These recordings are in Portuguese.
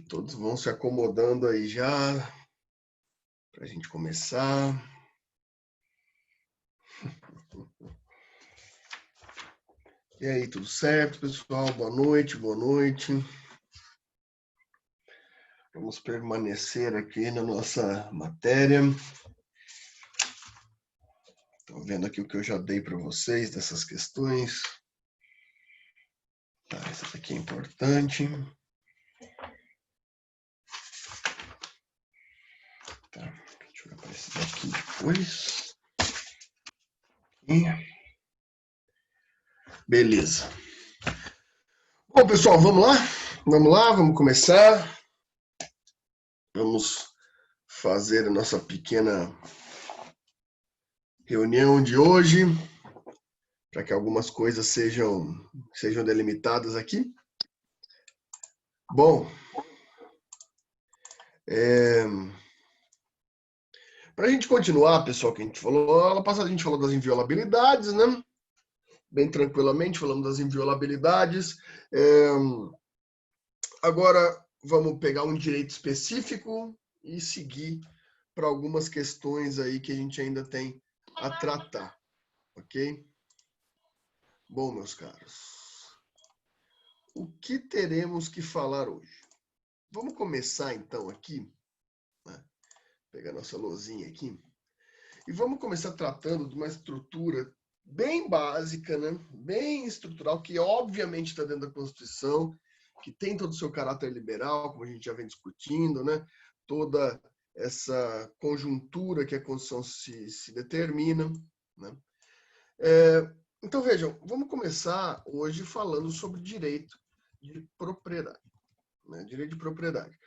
Todos vão se acomodando aí já, para a gente começar. E aí, tudo certo, pessoal? Boa noite, boa noite. Vamos permanecer aqui na nossa matéria. Estou vendo aqui o que eu já dei para vocês dessas questões. Tá, essa daqui é importante. Tá, deixa eu aparecer aqui depois. Beleza. Bom, pessoal, vamos lá? Vamos lá, vamos começar. Vamos fazer a nossa pequena reunião de hoje, para que algumas coisas sejam delimitadas aqui. Bom, para a gente continuar, pessoal, que a gente falou, aula passada a gente falou das inviolabilidades, né? Bem tranquilamente, falamos das inviolabilidades. Agora, vamos pegar um direito específico e seguir para algumas questões aí que a gente ainda tem a tratar, ok? Bom, meus caros, o que teremos que falar hoje? Vamos começar então aqui, né? Pegar nossa lousinha aqui, e vamos começar tratando de uma estrutura bem básica, né? Bem estrutural, que obviamente está dentro da Constituição, que tem todo o seu caráter liberal, como a gente já vem discutindo, né? Toda essa conjuntura que a Constituição se determina, né? Então, vejam, vamos começar hoje falando sobre direito de propriedade, né? Direito de propriedade.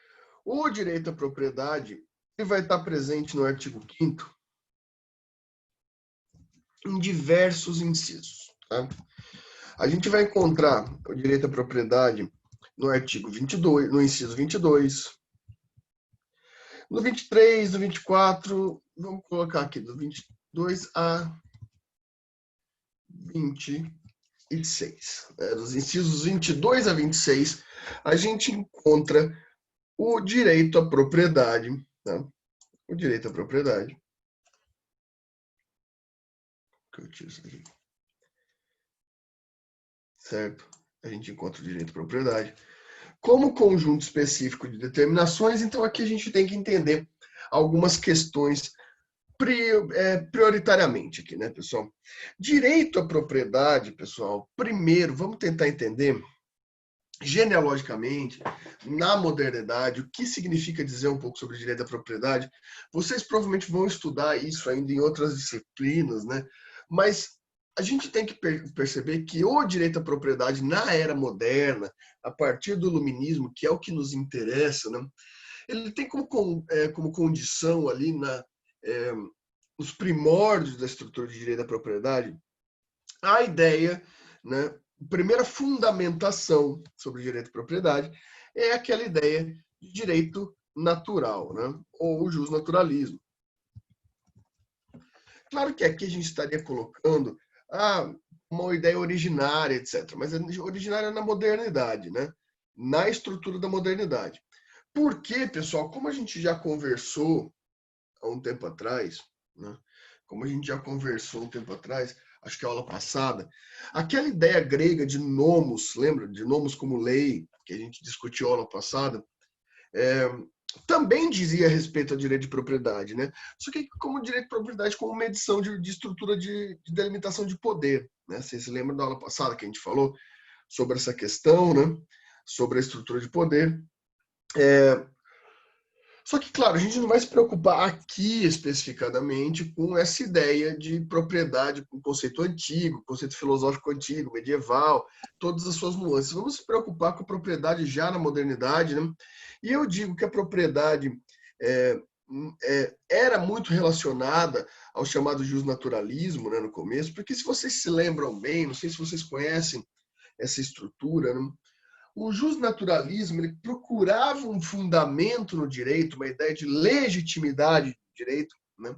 O direito à propriedade ele vai estar presente no artigo 5º em diversos incisos, tá? A gente vai encontrar o direito à propriedade no artigo 22, no inciso 22, no 23, no 24, vamos colocar aqui, do 22 a 26. Dos incisos 22 a 26, a gente encontra o direito à propriedade, tá? O direito à propriedade. Que eu tiro isso aqui. Certo? A gente encontra o direito à propriedade como conjunto específico de determinações, então aqui a gente tem que entender algumas questões prioritariamente aqui, né, pessoal? Direito à propriedade, pessoal, primeiro, vamos tentar entender genealogicamente, na modernidade, o que significa dizer um pouco sobre direito à propriedade. Vocês provavelmente vão estudar isso ainda em outras disciplinas, né? Mas a gente tem que perceber que o direito à propriedade na era moderna, a partir do iluminismo, que é o que nos interessa, né? Ele tem como condição ali nos primórdios da estrutura de direito à propriedade a ideia, né? A primeira fundamentação sobre o direito à propriedade é aquela ideia de direito natural, né? Ou o justnaturalismo. Claro que aqui a gente estaria colocando uma ideia originária, etc. Mas é originária na modernidade, né? Na estrutura da modernidade. Porque, pessoal, como a gente já conversou há um tempo atrás, né? Como a gente já conversou um tempo atrás, acho que a aula passada, aquela ideia grega de nomos, lembra? De nomos como lei, que a gente discutiu a aula passada, também dizia a respeito ao direito de propriedade, né? Só que como direito de propriedade como medição de estrutura de delimitação de poder, né? Vocês se lembram da aula passada que a gente falou sobre essa questão, né? Sobre a estrutura de poder. Só que, claro, a gente não vai se preocupar aqui especificadamente com essa ideia de propriedade, com conceito antigo, conceito filosófico antigo, medieval, todas as suas nuances. Vamos se preocupar com a propriedade já na modernidade, né? E eu digo que a propriedade era muito relacionada ao chamado justnaturalismo, né, no começo, porque se vocês se lembram bem, não sei se vocês conhecem essa estrutura, né? O justnaturalismo ele procurava um fundamento no direito, uma ideia de legitimidade do direito, né?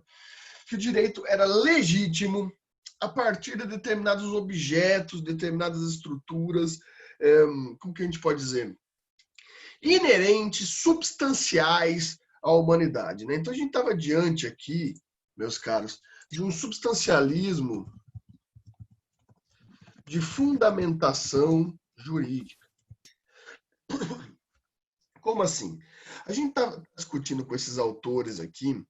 Que o direito era legítimo a partir de determinados objetos, determinadas estruturas, como que a gente pode dizer? Inerentes, substanciais à humanidade, né? Então a gente estava diante aqui, meus caros, de um substancialismo de fundamentação jurídica. Como assim? A gente está discutindo com esses autores aqui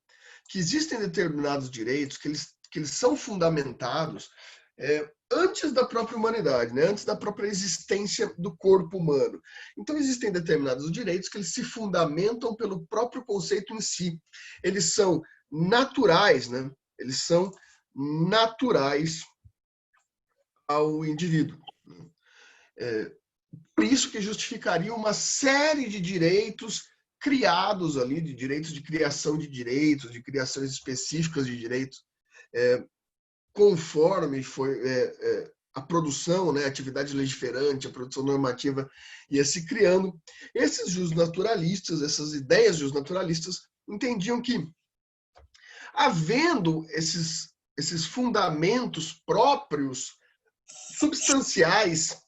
que existem determinados direitos que eles são fundamentados antes da própria humanidade, né? Antes da própria existência do corpo humano. Então, existem determinados direitos que eles se fundamentam pelo próprio conceito em si. Eles são naturais, né? Eles são naturais ao indivíduo. Por isso que justificaria uma série de direitos criados ali, de direitos de criação de direitos, de criações específicas de direitos, conforme foi a produção, né, a atividade legiferante, a produção normativa ia se criando. Esses justnaturalistas, essas ideias justnaturalistas, entendiam que, havendo esses fundamentos próprios, substanciais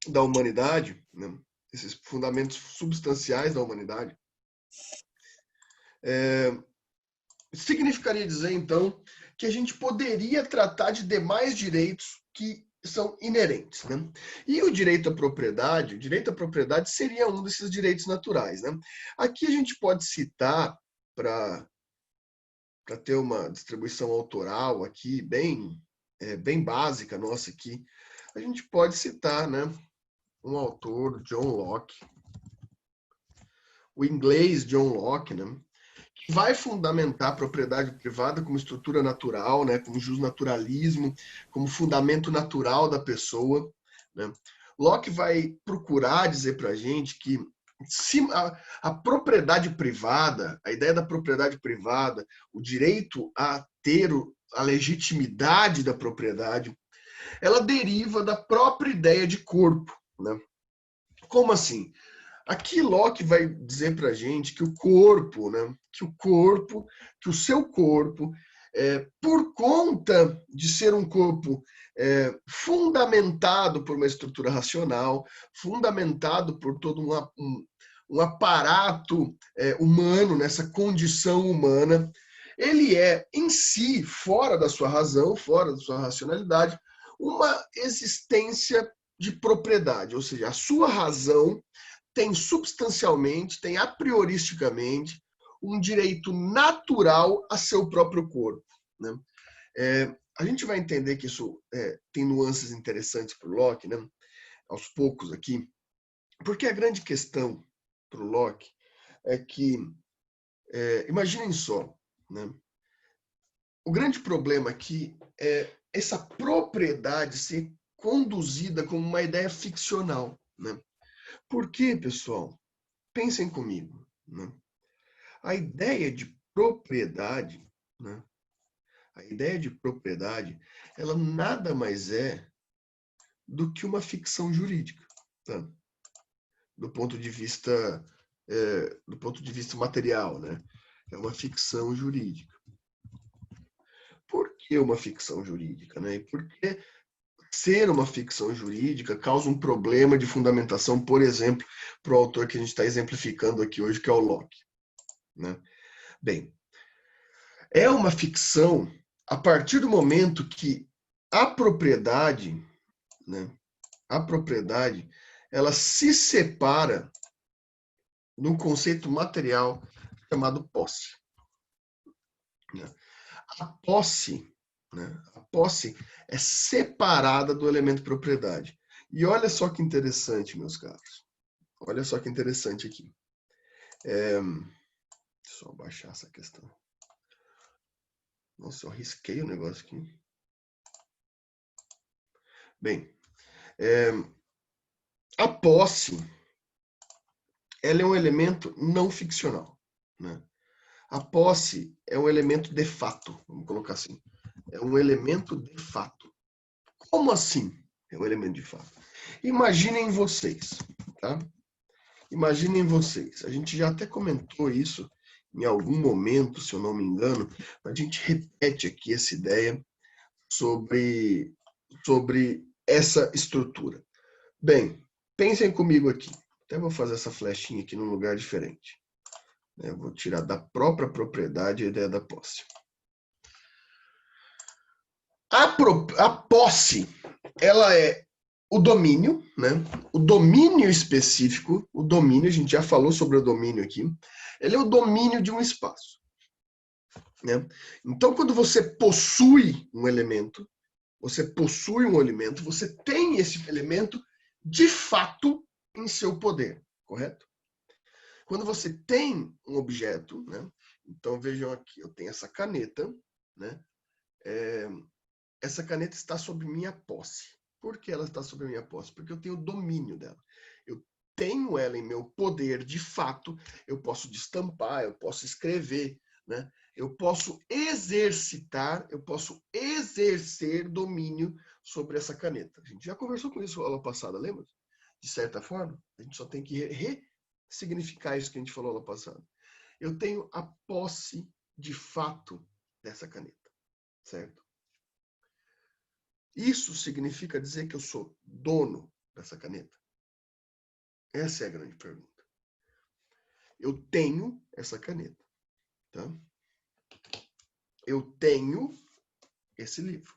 da humanidade, né? Esses fundamentos substanciais da humanidade, Significaria dizer, então, que a gente poderia tratar de demais direitos que são inerentes, né? E o direito à propriedade seria um desses direitos naturais, né? Aqui a gente pode citar, para ter uma distribuição autoral aqui, bem básica nossa aqui, a gente pode citar, né, um autor, John Locke, o inglês John Locke, né, que vai fundamentar a propriedade privada como estrutura natural, né, como justnaturalismo, como fundamento natural da pessoa, né. Locke vai procurar dizer para a gente que a propriedade privada, a ideia da propriedade privada, o direito a ter a legitimidade da propriedade, ela deriva da própria ideia de corpo, né? Como assim? Aqui Locke vai dizer para a gente que o corpo, né? Que o seu corpo, por conta de ser um corpo fundamentado por uma estrutura racional, fundamentado por todo um aparato humano, nessa condição humana, ele é, em si, fora da sua razão, fora da sua racionalidade, uma existência de propriedade, ou seja, a sua razão tem substancialmente, tem a prioristicamente, um direito natural a seu próprio corpo, né? A gente vai entender que isso tem nuances interessantes para o Locke, né? Aos poucos aqui, porque a grande questão para o Locke é que, imaginem só, né? O grande problema aqui é essa propriedade ser conduzida como uma ideia ficcional, né? Por quê, pessoal? Pensem comigo, né? A ideia de propriedade, né? A ideia de propriedade, ela nada mais é do que uma ficção jurídica, tá? Do ponto de vista material, né? É uma ficção jurídica. Por que uma ficção jurídica, né? E por que ser uma ficção jurídica causa um problema de fundamentação, por exemplo, para o autor que a gente está exemplificando aqui hoje, que é o Locke, né? Bem, é uma ficção a partir do momento que a propriedade, né, ela se separa num conceito material chamado posse, né? A posse, né, a posse é separada do elemento propriedade. E olha só que interessante, meus caros. Olha só que interessante aqui. Deixa eu baixar essa questão. Nossa, eu risquei o negócio aqui. Bem, a posse, ela é um elemento não ficcional, né? A posse é um elemento de fato, vamos colocar assim. É um elemento de fato. Como assim é um elemento de fato? Imaginem vocês, tá? Imaginem vocês. A gente já até comentou isso em algum momento, se eu não me engano, a gente repete aqui essa ideia sobre essa estrutura. Bem, pensem comigo aqui. Até vou fazer essa flechinha aqui num lugar diferente. Eu vou tirar da própria propriedade a ideia da posse. A posse, ela é o domínio, né? O domínio específico, o domínio, a gente já falou sobre o domínio aqui, ele é o domínio de um espaço, né? Então, quando você possui um elemento, você tem esse elemento de fato em seu poder, correto? Quando você tem um objeto, né? Então vejam aqui, eu tenho essa caneta, né? Essa caneta está sob minha posse. Por que ela está sob minha posse? Porque eu tenho domínio dela. Eu tenho ela em meu poder de fato, eu posso destampar, eu posso escrever, né? Eu posso exercitar, eu posso exercer domínio sobre essa caneta. A gente já conversou com isso na aula passada, lembra? De certa forma, a gente só tem que ressignificar isso que a gente falou na aula passada. Eu tenho a posse de fato dessa caneta, certo? Isso significa dizer que eu sou dono dessa caneta? Essa é a grande pergunta. Eu tenho essa caneta. Tá? Eu tenho esse livro.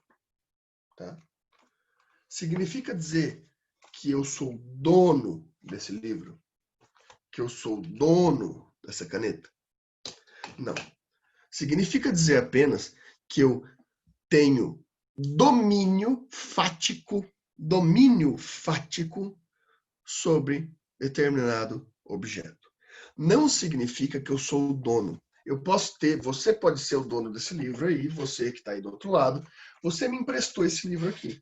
Tá? Significa dizer que eu sou dono desse livro? Que eu sou dono dessa caneta? Não. Significa dizer apenas que eu tenho domínio fático sobre determinado objeto. Não significa que eu sou o dono. Eu posso ter, você pode ser o dono desse livro aí, você que está aí do outro lado, você me emprestou esse livro aqui.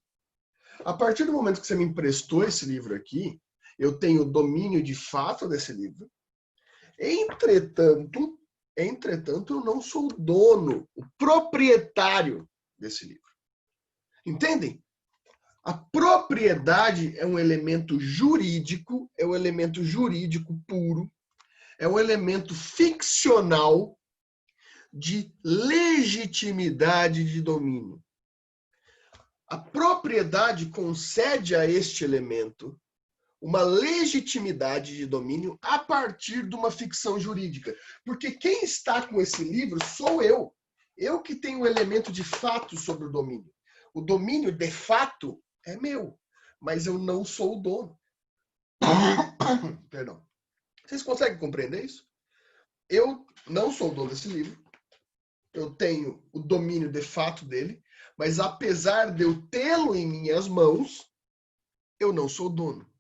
A partir do momento que você me emprestou esse livro aqui, eu tenho domínio de fato desse livro. Entretanto, eu não sou o dono, o proprietário desse livro. Entendem? A propriedade é um elemento jurídico, puro, é um elemento ficcional de legitimidade de domínio. A propriedade concede a este elemento uma legitimidade de domínio a partir de uma ficção jurídica. Porque quem está com esse livro sou eu. Eu que tenho o elemento de fato sobre o domínio. O domínio, de fato, é meu, mas eu não sou o dono. Perdão. Vocês conseguem compreender isso? Eu não sou o dono desse livro. Eu tenho o domínio de fato dele, mas apesar de eu tê-lo em minhas mãos, eu não sou dono.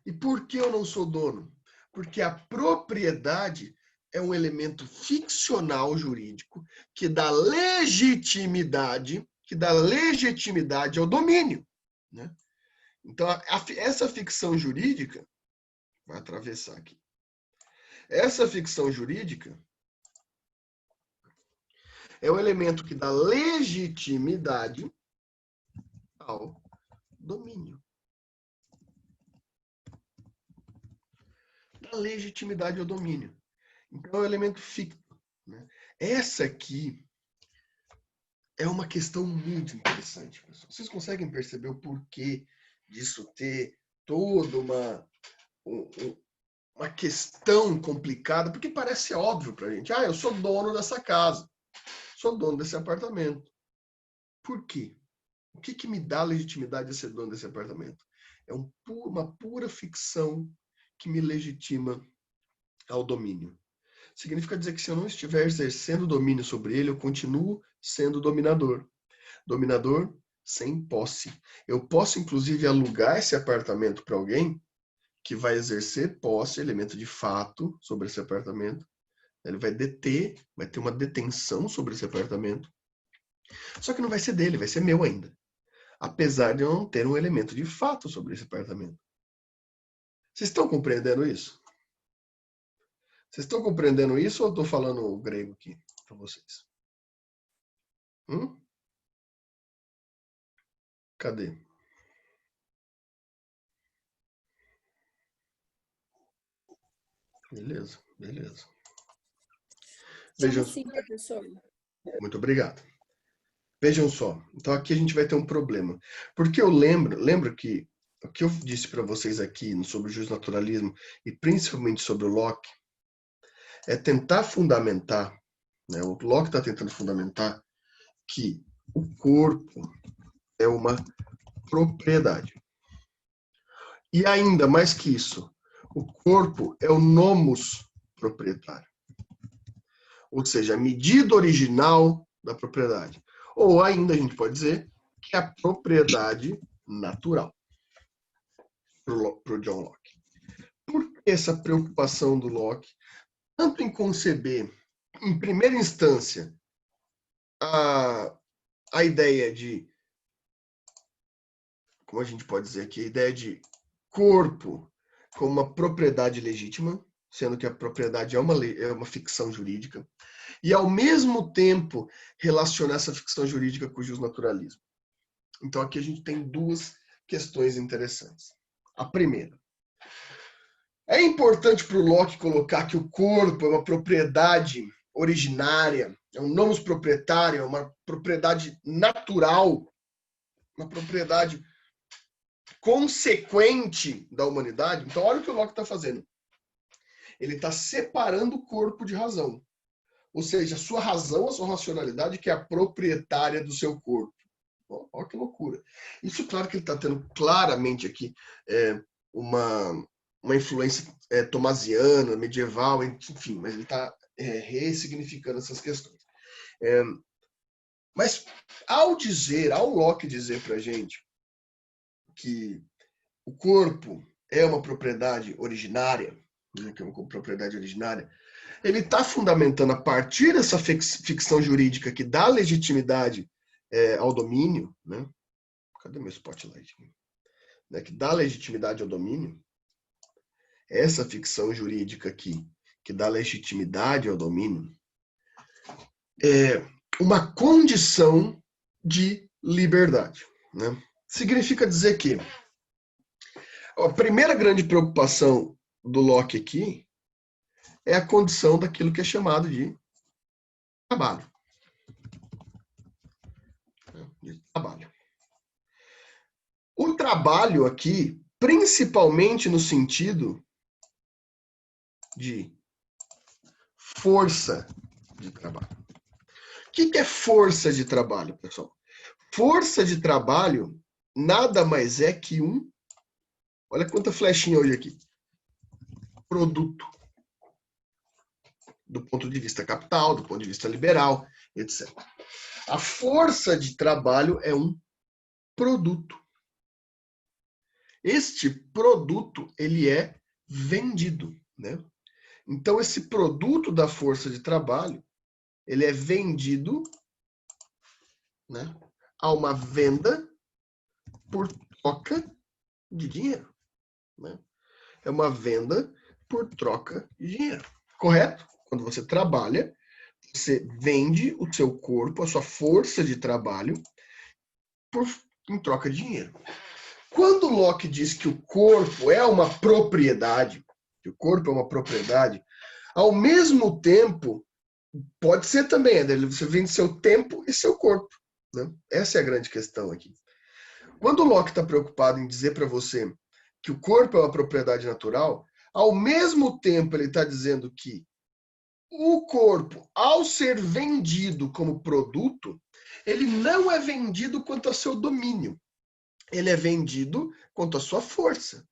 E por que eu não sou dono? Porque a propriedade é um elemento ficcional jurídico que dá legitimidade ao domínio. Né? Então, essa ficção jurídica, vai atravessar aqui, essa ficção jurídica é o elemento que dá legitimidade ao domínio. Dá legitimidade ao domínio. Então, é o elemento ficto. Né? Essa aqui é uma questão muito interessante, pessoal. Vocês conseguem perceber o porquê disso ter toda uma questão complicada? Porque parece óbvio pra gente. Eu sou dono dessa casa. Sou dono desse apartamento. Por quê? O que me dá legitimidade de ser dono desse apartamento? É uma pura ficção que me legitima ao domínio. Significa dizer que se eu não estiver exercendo domínio sobre ele, eu continuo sendo dominador. Dominador sem posse. Eu posso, inclusive, alugar esse apartamento para alguém que vai exercer posse, elemento de fato, sobre esse apartamento. Ele vai deter, vai ter uma detenção sobre esse apartamento. Só que não vai ser dele, vai ser meu ainda. Apesar de eu não ter um elemento de fato sobre esse apartamento. Vocês estão compreendendo isso? Vocês estão compreendendo isso ou eu estou falando grego aqui para vocês? Cadê? Beleza. Vejam Sim, professor. Muito obrigado. Vejam só. Então aqui a gente vai ter um problema. Porque eu lembro que o que eu disse para vocês aqui sobre o justnaturalismo e principalmente sobre o Locke é tentar fundamentar, né? O Locke está tentando fundamentar que o corpo é uma propriedade. E ainda mais que isso, o corpo é o nomos proprietário. Ou seja, a medida original da propriedade. Ou ainda a gente pode dizer que é a propriedade natural para o John Locke. Por que essa preocupação do Locke, tanto em conceber, em primeira instância, a ideia de, como a gente pode dizer aqui, a ideia de corpo como uma propriedade legítima, sendo que a propriedade é uma ficção jurídica, e ao mesmo tempo relacionar essa ficção jurídica com o justnaturalismo. Então aqui a gente tem duas questões interessantes. A primeira, é importante para o Locke colocar que o corpo é uma propriedade originária, é um nomos proprietário, é uma propriedade natural, uma propriedade consequente da humanidade. Então olha o que o Locke está fazendo. Ele está separando o corpo de razão. Ou seja, a sua razão, a sua racionalidade que é a proprietária do seu corpo. Olha que loucura. Isso, claro que ele está tendo claramente aqui uma influência tomasiana, medieval, enfim, mas ele está ressignificando essas questões. Mas ao Locke dizer para a gente que o corpo é uma propriedade originária, né, que é uma propriedade originária, ele está fundamentando a partir dessa ficção jurídica que dá legitimidade ao domínio, né? Cadê meu spotlight? Né? Que dá legitimidade ao domínio. Essa ficção jurídica aqui, que dá legitimidade ao domínio, é uma condição de liberdade, né? Significa dizer que a primeira grande preocupação do Locke aqui é a condição daquilo que é chamado de trabalho. O trabalho aqui, principalmente no sentido de força de trabalho. O que é força de trabalho, pessoal? Força de trabalho nada mais é que olha quanta flechinha hoje aqui. Produto. Do ponto de vista capital, do ponto de vista liberal, etc. A força de trabalho é um produto. Este produto, ele é vendido, né? Então, esse produto da força de trabalho, ele é vendido, né, a uma venda por troca de dinheiro, né? É uma venda por troca de dinheiro, correto? Quando você trabalha, você vende o seu corpo, a sua força de trabalho, em troca de dinheiro. Quando Locke diz que o corpo é uma propriedade, ao mesmo tempo, pode ser também, você vende seu tempo e seu corpo, né? Essa é a grande questão aqui. Quando Locke está preocupado em dizer para você que o corpo é uma propriedade natural, ao mesmo tempo ele está dizendo que o corpo, ao ser vendido como produto, ele não é vendido quanto ao seu domínio. Ele é vendido quanto à sua força.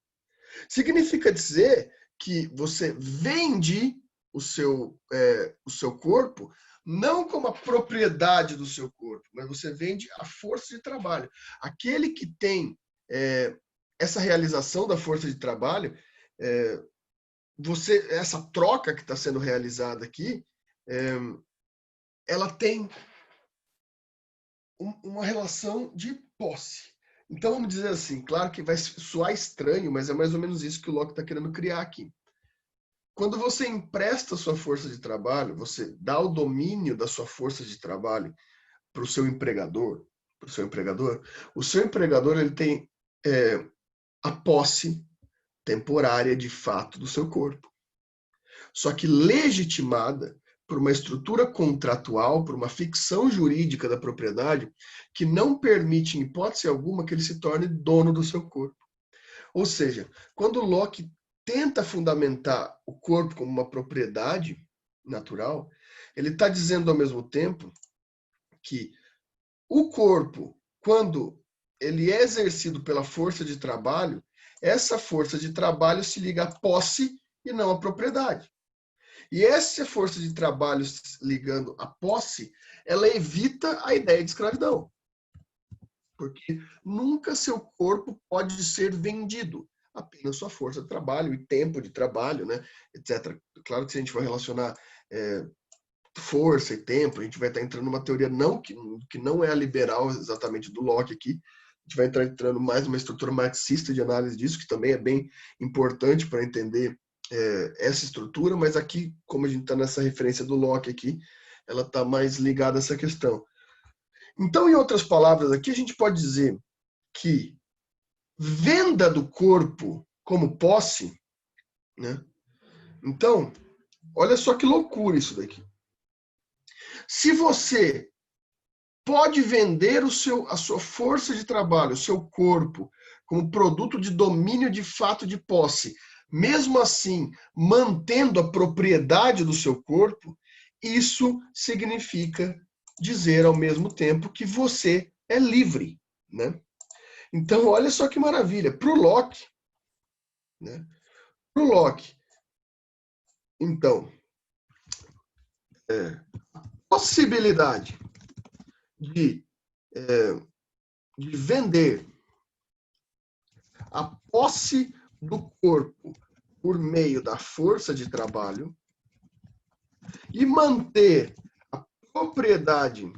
Significa dizer que você vende o seu corpo não como a propriedade do seu corpo, mas você vende a força de trabalho. Aquele que tem essa realização da força de trabalho, essa troca que está sendo realizada aqui, ela tem uma relação de posse. Então, vamos dizer assim, claro que vai soar estranho, mas é mais ou menos isso que o Locke está querendo criar aqui. Quando você empresta sua força de trabalho, você dá o domínio da sua força de trabalho para o seu empregador, o seu empregador ele tem a posse temporária de fato do seu corpo. Só que legitimada por uma estrutura contratual, por uma ficção jurídica da propriedade que não permite, em hipótese alguma, que ele se torne dono do seu corpo. Ou seja, quando Locke tenta fundamentar o corpo como uma propriedade natural, ele está dizendo ao mesmo tempo que o corpo, quando ele é exercido pela força de trabalho, essa força de trabalho se liga à posse e não à propriedade. E essa força de trabalho ligando à posse, ela evita a ideia de escravidão. Porque nunca seu corpo pode ser vendido, apenas sua força de trabalho e tempo de trabalho, né, etc. Claro que se a gente for relacionar força e tempo, a gente vai estar entrando numa teoria que não é a liberal exatamente do Locke aqui, a gente vai estar entrando mais numa estrutura marxista de análise disso, que também é bem importante para entender essa estrutura, mas aqui, como a gente está nessa referência do Locke aqui, ela está mais ligada a essa questão. Então, em outras palavras, aqui a gente pode dizer que venda do corpo como posse, né? Então, olha só que loucura isso daqui. Se você pode vender a sua força de trabalho, o seu corpo, como produto de domínio de fato de posse, mesmo assim mantendo a propriedade do seu corpo, isso significa dizer ao mesmo tempo que você é livre, né? Então, olha só que maravilha. Para o Locke, né? Para o Locke, então, possibilidade de, de vender a posse do corpo por meio da força de trabalho e manter a propriedade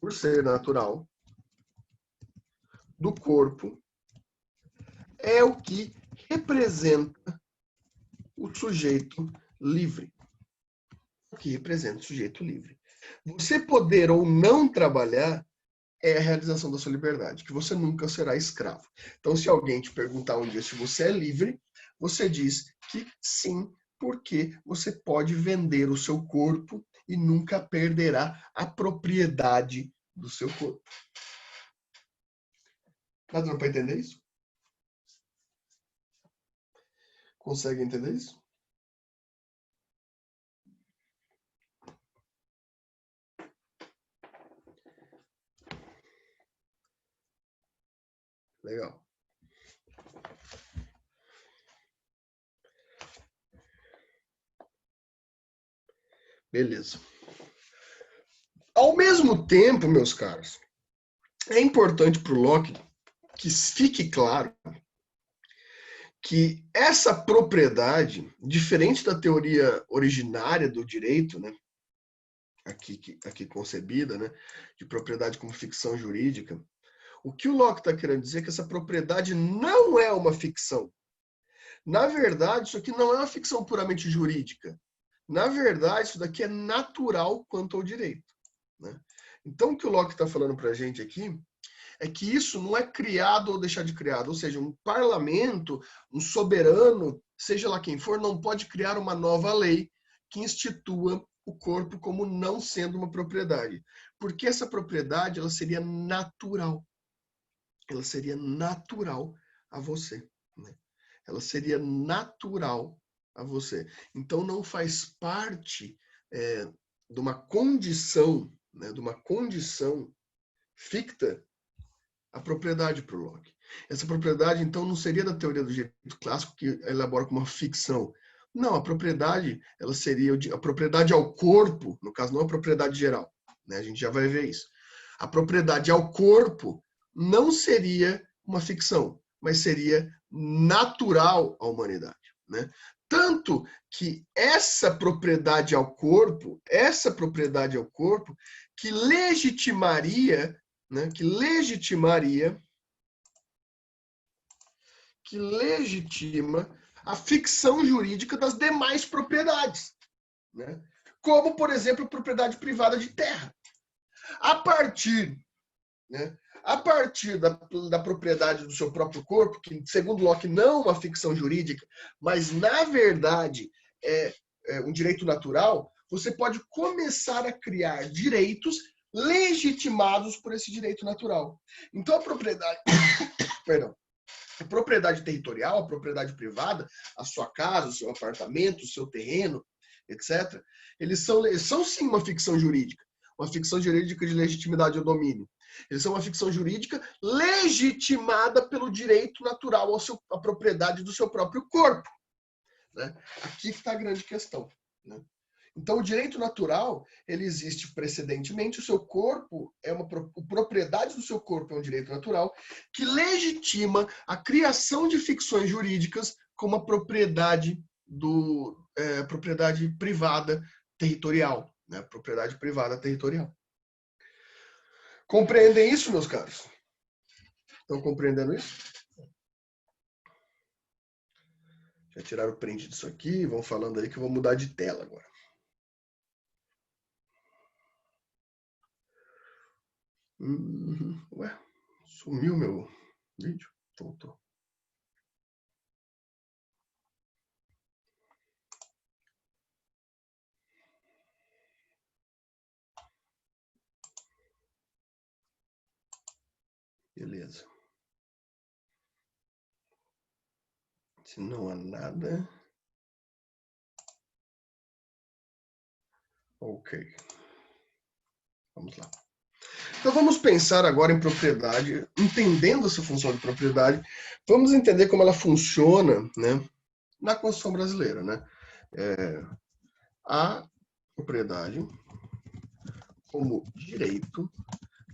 por ser natural do corpo é o que representa o sujeito livre. O que representa o sujeito livre. Você poder ou não trabalhar é a realização da sua liberdade, que você nunca será escravo. Então, se alguém te perguntar um dia se você é livre, você diz que sim, porque você pode vender o seu corpo e nunca perderá a propriedade do seu corpo. Tá dando para entender isso? Consegue entender isso? Legal. Beleza. Ao mesmo tempo, meus caros, é importante para o Locke que fique claro que essa propriedade, diferente da teoria originária do direito, né, aqui concebida, né, de propriedade como ficção jurídica, o que o Locke está querendo dizer é que essa propriedade não é uma ficção. Na verdade, isso aqui não é uma ficção puramente jurídica. Na verdade, isso daqui é natural quanto ao direito, né? Então, o que o Locke está falando para a gente aqui é que isso não é criado ou deixar de criado, ou seja, um parlamento, um soberano, seja lá quem for, não pode criar uma nova lei que institua o corpo como não sendo uma propriedade, porque essa propriedade ela seria natural, ela seria natural a você, né? Ela seria natural a você. Então não faz parte de uma condição, né, de uma condição ficta a propriedade para o Locke. Essa propriedade, então, não seria da teoria do direito clássico que elabora como uma ficção. Não, a propriedade, ela seria a propriedade ao corpo, no caso, não a propriedade geral, né? A gente já vai ver isso. A propriedade ao corpo não seria uma ficção, mas seria natural à humanidade, né? Tanto que essa propriedade ao corpo, que legitimaria, né, que legitima a ficção jurídica das demais propriedades, né? Como, por exemplo, a propriedade privada de terra. A partir, né, a partir da propriedade do seu próprio corpo, que, segundo Locke, não é uma ficção jurídica, mas, na verdade, é um direito natural, você pode começar a criar direitos legitimados por esse direito natural. Então, a propriedade... Perdão. A propriedade territorial, a propriedade privada, a sua casa, o seu apartamento, o seu terreno, etc., eles são sim uma ficção jurídica de legitimidade ao domínio. Eles são uma ficção jurídica legitimada pelo direito natural à propriedade do seu próprio corpo, né? Aqui que está a grande questão, né? Então, o direito natural, ele existe precedentemente, o seu corpo a propriedade do seu corpo é um direito natural que legitima a criação de ficções jurídicas como a propriedade propriedade privada territorial, né? Propriedade privada territorial. Compreendem isso, meus caros? Estão compreendendo isso? Já tiraram o print disso aqui, vão falando aí que eu vou mudar de tela agora. Ué, sumiu meu vídeo? Voltou. Beleza. Se não há nada... Ok. Vamos lá. Então vamos pensar agora em propriedade, entendendo essa função de propriedade, vamos entender como ela funciona, né, na Constituição brasileira, né? A propriedade como direito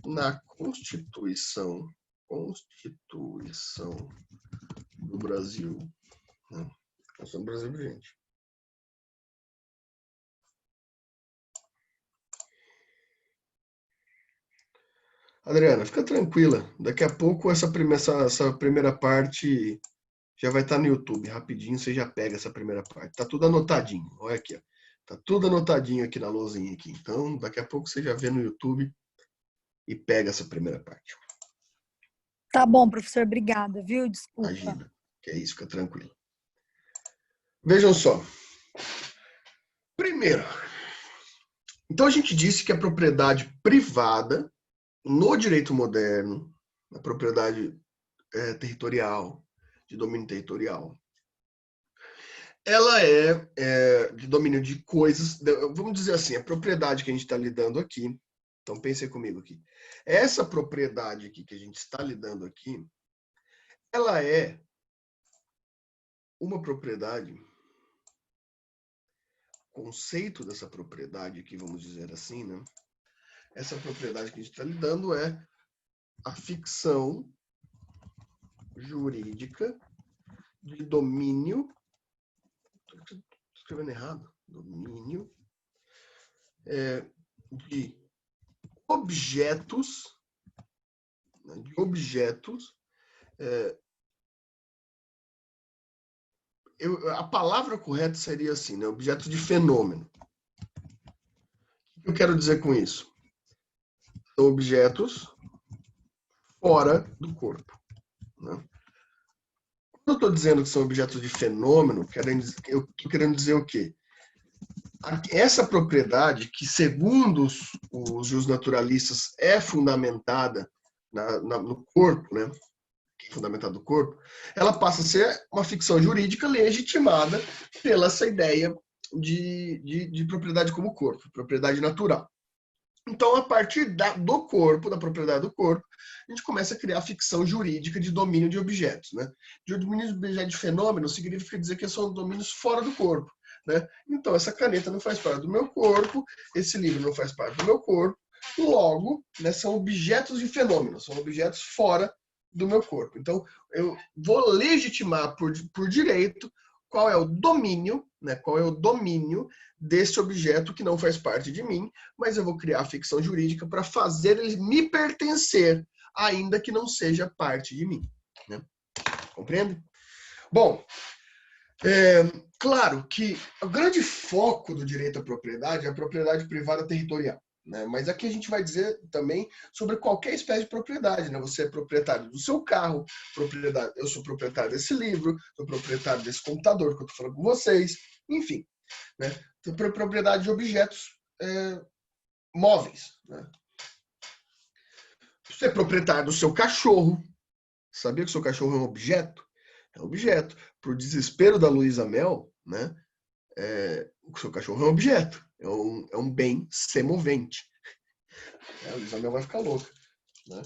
na Constituição do Brasil, né? Constituição do Brasil vigente. Adriana, fica tranquila. Daqui a pouco essa primeira parte já vai estar no YouTube. Rapidinho você já pega essa primeira parte. Tá tudo anotadinho. Olha aqui, ó. Tá tudo anotadinho aqui na lousinha aqui. Então, daqui a pouco você já vê no YouTube e pega essa primeira parte. Tá bom, professor. Obrigada, viu? Desculpa. Imagina. Que é isso, fica tranquilo. Vejam só. Primeiro, então a gente disse que a propriedade privada no direito moderno, a propriedade territorial, de domínio territorial, ela é de domínio de coisas, vamos dizer assim, a propriedade que a gente está lidando aqui, então pensem comigo aqui, essa propriedade aqui que a gente está lidando aqui, ela é uma propriedade, conceito dessa propriedade aqui, vamos dizer assim, né? Essa propriedade que a gente está lidando é a ficção jurídica de domínio, estou escrevendo errado, domínio de objetos, a palavra correta seria assim, né? Objetos de fenômeno. O que eu quero dizer com isso? São objetos fora do corpo, né? Quando eu estou dizendo que são objetos de fenômeno, eu estou querendo dizer o quê? Essa propriedade, que segundo os justnaturalistas é fundamentada no corpo, né? Fundamentada do corpo, ela passa a ser uma ficção jurídica legitimada pela essa ideia de propriedade como corpo, propriedade natural. Então, a partir do corpo, da propriedade do corpo, a gente começa a criar a ficção jurídica de domínio de objetos. Né? De domínio de objetos de fenômeno significa dizer que são domínios fora do corpo. Né? Então, essa caneta não faz parte do meu corpo, esse livro não faz parte do meu corpo, logo, né, são objetos de fenômeno, são objetos fora do meu corpo. Então, eu vou legitimar por direito qual é o domínio, né, qual é o domínio desse objeto que não faz parte de mim, mas eu vou criar a ficção jurídica para fazer ele me pertencer, ainda que não seja parte de mim. Né? Compreende? Bom, claro que o grande foco do direito à propriedade é a propriedade privada territorial. Né? Mas aqui a gente vai dizer também sobre qualquer espécie de propriedade. Né? Você é proprietário do seu carro, eu sou proprietário desse livro, sou proprietário desse computador que eu estou falando com vocês, enfim. Né? Então, propriedade de objetos móveis. Né? Você é proprietário do seu cachorro. Sabia que o seu cachorro é um objeto? É um objeto. Para o desespero da Luísa Mel, né? O seu cachorro é um objeto. É um bem semovente. A Luísa Mel vai ficar louca. Né?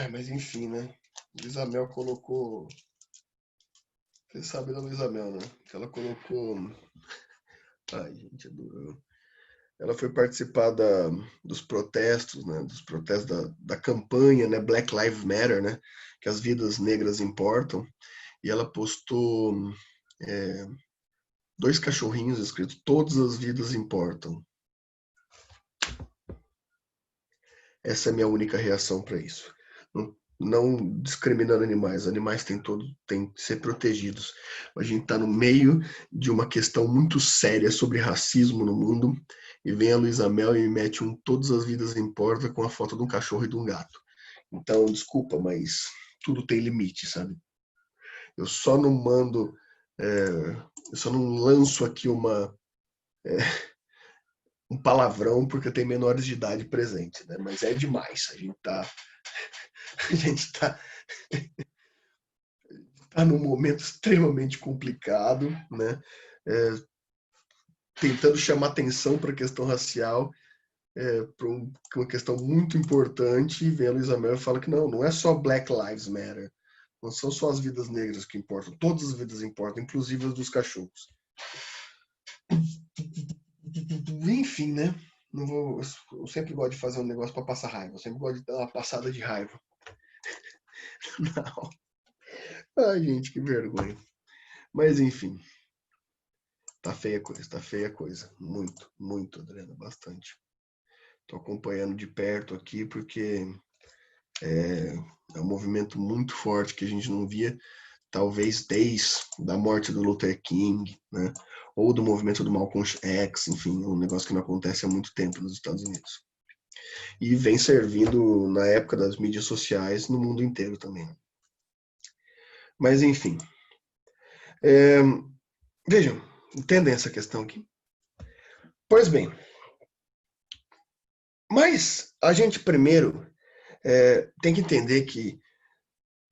Mas enfim, né? Luísa Mel colocou... Você sabe da Luísa Mel, né? Que ela colocou... gente, é duro. Ela foi participar dos protestos, né? Dos protestos da campanha, né? Black Lives Matter, né? Que as vidas negras importam. E ela postou 2 cachorrinhos escritos: todas as vidas importam. Essa é a minha única reação para isso. Não discriminando animais. Animais têm que ser protegidos. A gente está no meio de uma questão muito séria sobre racismo no mundo e vem a Luísa Mel e me mete todas as vidas importam com a foto de um cachorro e de um gato. Então, desculpa, mas tudo tem limite, sabe? Eu só não mando, eu só não lanço aqui um palavrão porque tem menores de idade presente, né? Mas é demais. A gente tá num momento extremamente complicado, né? tentando chamar atenção para a questão racial, para uma questão muito importante, e vem a Luísa Mel e fala que não é só Black Lives Matter, não são só as vidas negras que importam, todas as vidas importam, inclusive as dos cachorros. Enfim, né? Eu sempre gosto de fazer um negócio para passar raiva, eu sempre gosto de dar uma passada de raiva. Não. Ai, gente, que vergonha. Mas, enfim. Tá feia a coisa. Muito, muito, Adriana, bastante. Tô acompanhando de perto aqui porque é um movimento muito forte que a gente não via, talvez desde a morte do Luther King, né? Ou do movimento do Malcolm X, enfim, um negócio que não acontece há muito tempo nos Estados Unidos. E vem servindo, na época das mídias sociais, no mundo inteiro também. Mas, enfim. Vejam, entendem essa questão aqui? Pois bem, mas a gente primeiro tem que entender que,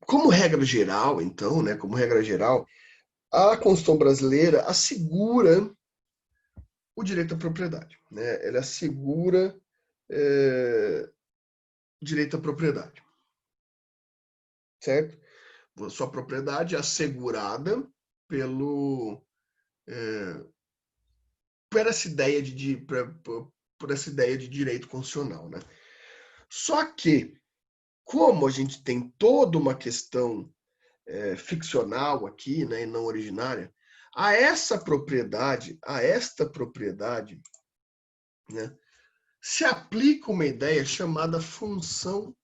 como regra geral, então, né, como regra geral, a Constituição brasileira assegura o direito à propriedade, né? Ela assegura o direito à propriedade, certo? A sua propriedade é assegurada por essa ideia por essa ideia de direito constitucional, né? Só que, como a gente tem toda uma questão ficcional aqui, né, e não originária, a esta propriedade, né, se aplica uma ideia chamada função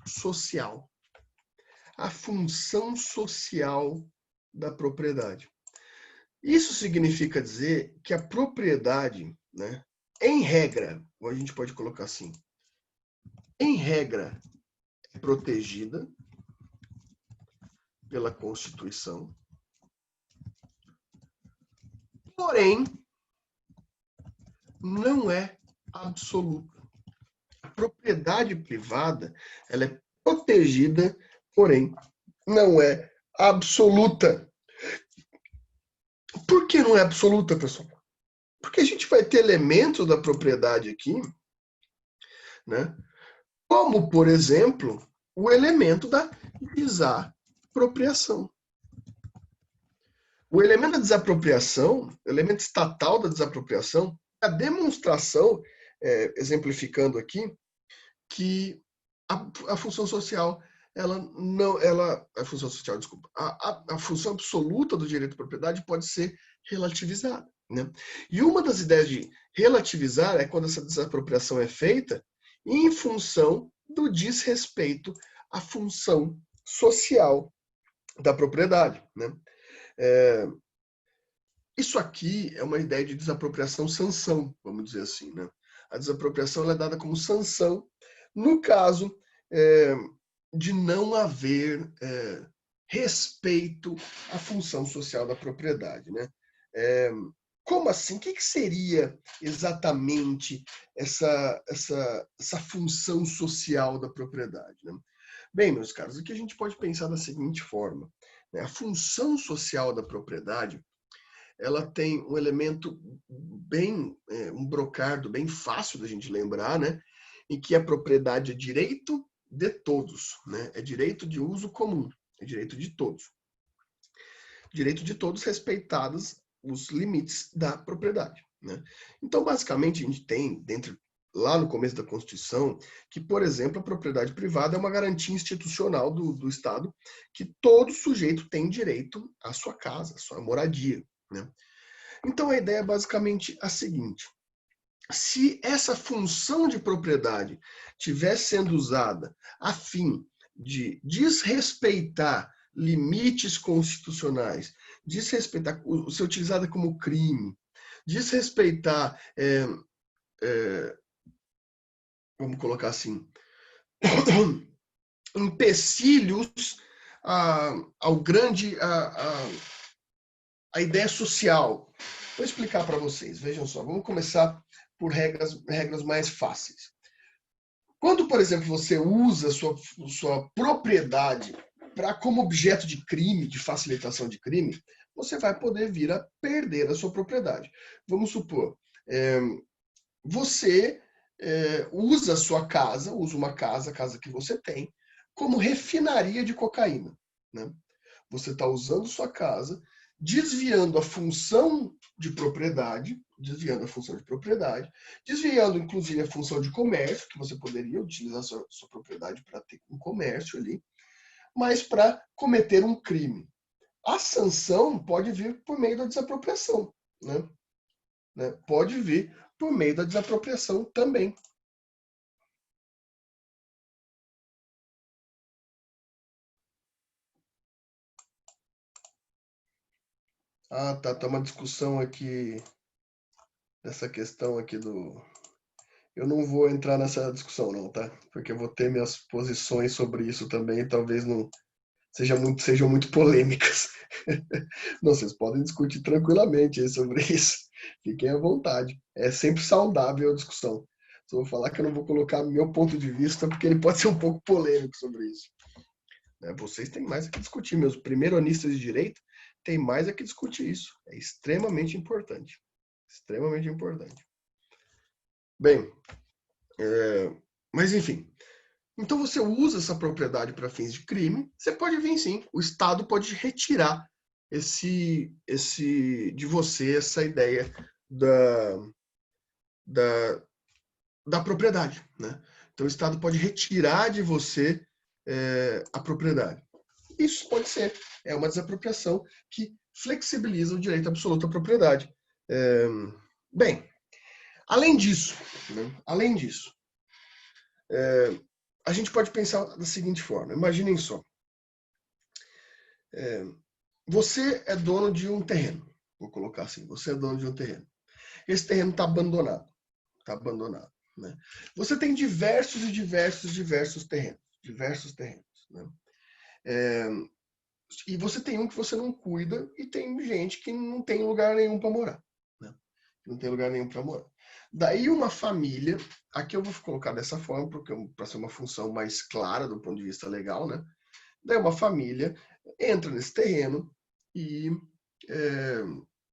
social. A função social da propriedade. Isso significa dizer que a propriedade, né, em regra, ou a gente pode colocar assim, em regra, é protegida pela Constituição, porém, não é absoluta. A propriedade privada, ela é protegida, porém, não é absoluta. Por que não é absoluta, pessoal? Porque a gente vai ter elementos da propriedade aqui, né? Como, por exemplo, o elemento da desapropriação. O elemento da desapropriação, o elemento estatal da desapropriação, é a demonstração, exemplificando aqui, que a função social, a função social, desculpa, a função absoluta do direito à propriedade pode ser relativizada, né? E uma das ideias de relativizar é quando essa desapropriação é feita em função do desrespeito à função social da propriedade, né? Isso aqui é uma ideia de desapropriação-sanção, vamos dizer assim, né? A desapropriação ela é dada como sanção no caso de não haver respeito à função social da propriedade, né? Como assim? O que seria exatamente essa função social da propriedade, né? Bem, meus caros, aqui a gente pode pensar da seguinte forma, né? A função social da propriedade, ela tem um elemento bem, um brocardo bem fácil da gente lembrar, né? Em que a propriedade é direito de todos, né? É direito de uso comum, é direito de todos. Direito de todos respeitados os limites da propriedade, né? Então, basicamente, a gente tem, lá no começo da Constituição, que, por exemplo, a propriedade privada é uma garantia institucional do Estado, que todo sujeito tem direito à sua casa, à sua moradia, né? Então, a ideia é basicamente a seguinte: se essa função de propriedade estiver sendo usada a fim de desrespeitar limites constitucionais, desrespeitar, ser utilizada como crime, desrespeitar, vamos colocar assim, empecilhos ao grande, a ideia social. Vou explicar para vocês, vejam só, vamos começar por regras mais fáceis. Quando, por exemplo, você usa sua propriedade como objeto de crime, de facilitação de crime, você vai poder vir a perder a sua propriedade. Vamos supor, você usa a sua casa, usa uma casa, a casa que você tem, como refinaria de cocaína, né? Você está usando sua casa, desviando a função de propriedade, desviando inclusive a função de comércio, que você poderia utilizar sua propriedade para ter um comércio ali, mas para cometer um crime. A sanção pode vir por meio da desapropriação, né? Pode vir por meio da desapropriação também. Ah, tá uma discussão aqui, dessa questão aqui do... Eu não vou entrar nessa discussão não, tá? Porque eu vou ter minhas posições sobre isso também, talvez não sejam muito polêmicas. Não, vocês podem discutir tranquilamente sobre isso. Fiquem à vontade. É sempre saudável a discussão. Só vou falar que eu não vou colocar meu ponto de vista, porque ele pode ser um pouco polêmico sobre isso. Vocês têm mais a que discutir, meus primeironistas de direito têm mais a que discutir isso. É extremamente importante. Extremamente importante. Bem, mas enfim. Então você usa essa propriedade para fins de crime, você pode vir sim. O Estado pode retirar de você essa ideia da propriedade, né? Então o Estado pode retirar de você a propriedade. Isso pode ser uma desapropriação que flexibiliza o direito absoluto à propriedade. Bem, além disso, a gente pode pensar da seguinte forma. Imaginem só. Você é dono de um terreno. Vou colocar assim. Você é dono de um terreno. Esse terreno está abandonado. Né? Você tem diversos terrenos. Né? E você tem um que você não cuida e tem gente que não tem lugar nenhum para morar. Né? Não tem lugar nenhum para morar. Daí uma família, aqui eu vou colocar dessa forma, para ser uma função mais clara do ponto de vista legal, né? Daí uma família entra nesse terreno e